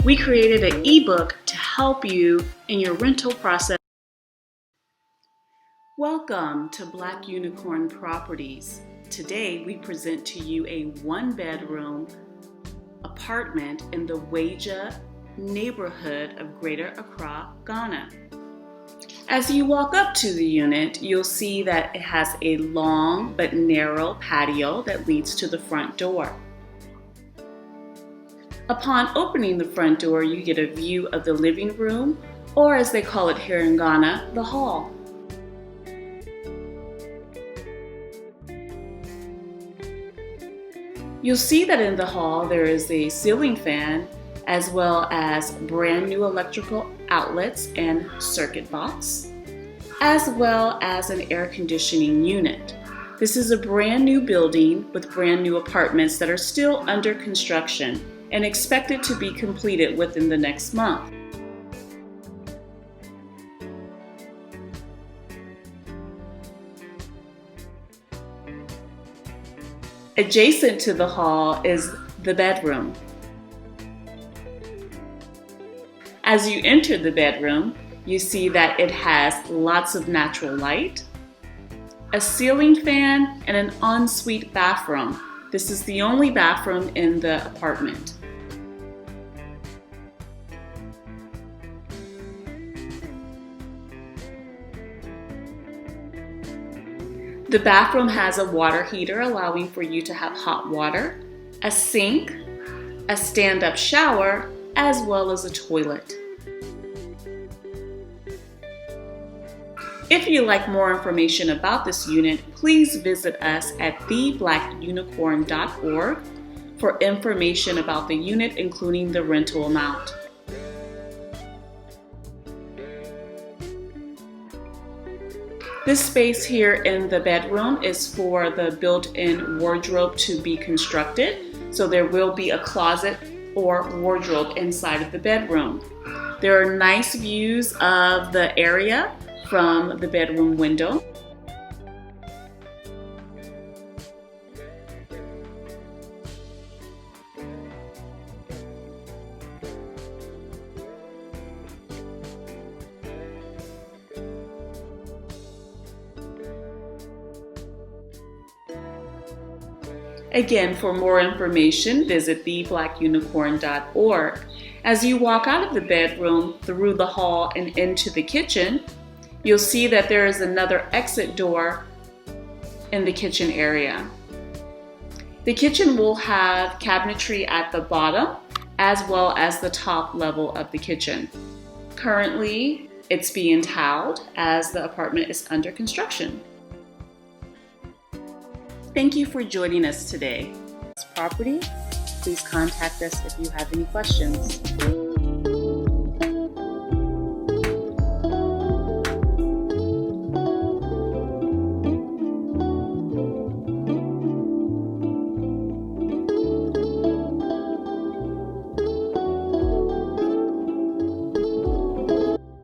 We created an ebook to help you in your rental process. Welcome to BlackUnicorn Properties. Today we present to you a one-bedroom apartment in the Weija neighborhood of Greater Accra, Ghana. As you walk up to the unit, you'll see that it has a long but narrow patio that leads to the front door. Upon opening the front door, you get a view of the living room, or as they call it here in Ghana, the hall. You'll see that in the hall there is a ceiling fan as well as brand new electrical outlets and circuit box, as well as an air conditioning unit. This is a brand new building with brand new apartments that are still under construction and expected to be completed within the next month. Adjacent to the hall is the bedroom. As you enter the bedroom, you see that it has lots of natural light, a ceiling fan, and an ensuite bathroom. This is the only bathroom in the apartment. The bathroom has a water heater allowing for you to have hot water, a sink, a stand-up shower, as well as a toilet. If you'd like more information about this unit, please visit us at BlackUnicorn.org for information about the unit, including the rental amount. This space here in the bedroom is for the built-in wardrobe to be constructed, so there will be a closet or wardrobe inside of the bedroom. There are nice views of the area from the bedroom window. Again, for more information, visit BlackUnicorn.org. As you walk out of the bedroom, through the hall and into the kitchen, you'll see that there is another exit door in the kitchen area. The kitchen will have cabinetry at the bottom as well as the top level of the kitchen. Currently, it's being tiled as the apartment is under construction. Thank you for joining us today. This property, please contact us if you have any questions.